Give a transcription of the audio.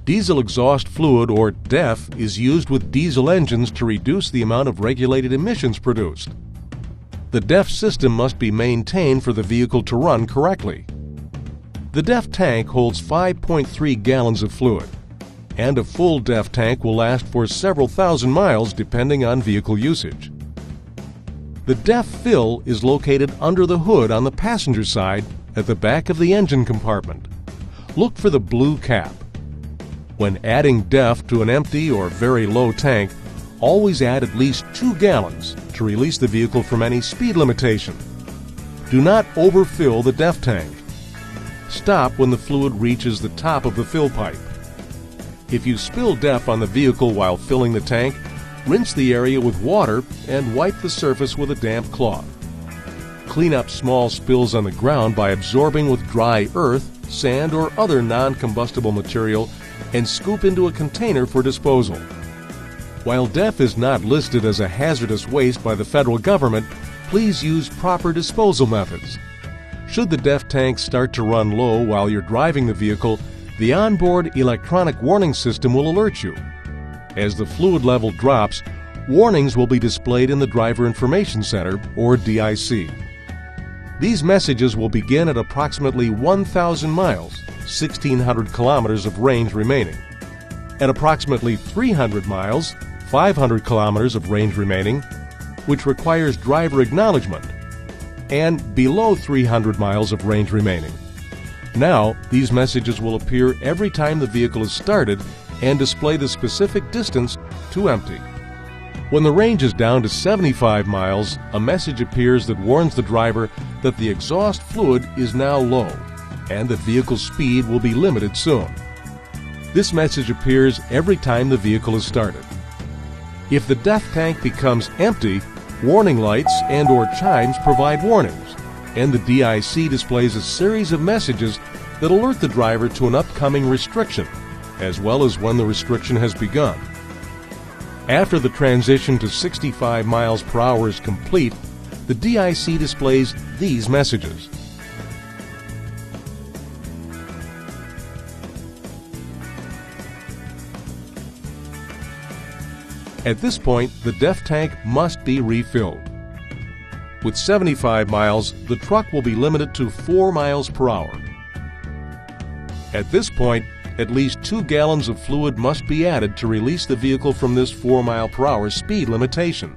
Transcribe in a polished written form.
Diesel exhaust fluid, or DEF, is used with diesel engines to reduce the amount of regulated emissions produced. The DEF system must be maintained for the vehicle to run correctly. The DEF tank holds 5.3 gallons of fluid, and a full DEF tank will last for several thousand miles depending on vehicle usage. The DEF fill is located under the hood on the passenger side at the back of the engine compartment. Look for the blue cap. When adding DEF to an empty or very low tank, always add at least 2 gallons to release the vehicle from any speed limitation. Do not overfill the DEF tank. Stop when the fluid reaches the top of the fill pipe. If you spill DEF on the vehicle while filling the tank, rinse the area with water and wipe the surface with a damp cloth. Clean up small spills on the ground by absorbing with dry earth, sand, or other non-combustible material and scoop into a container for disposal. While DEF is not listed as a hazardous waste by the federal government, please use proper disposal methods. Should the DEF tank start to run low while you're driving the vehicle, the onboard electronic warning system will alert you. As the fluid level drops, warnings will be displayed in the Driver Information Center, or DIC. These messages will begin at approximately 1,000 miles, 1,600 kilometers of range remaining. At approximately 300 miles, 500 kilometers of range remaining, which requires driver acknowledgement, and below 300 miles of range remaining. Now, these messages will appear every time the vehicle is started and display the specific distance to empty. When the range is down to 75 miles, a message appears that warns the driver that the exhaust fluid is now low and the vehicle speed will be limited soon. This message appears every time the vehicle is started. If the DEF tank becomes empty, warning lights and/or chimes provide warnings, and the DIC displays a series of messages that alert the driver to an upcoming restriction, as well as when the restriction has begun. After the transition to 65 miles per hour is complete, the DIC displays these messages. At this point, the DEF tank must be refilled. With 75 miles, the truck will be limited to 4 miles per hour. At this point, at least 2 gallons of fluid must be added to release the vehicle from this 4 mile per hour speed limitation.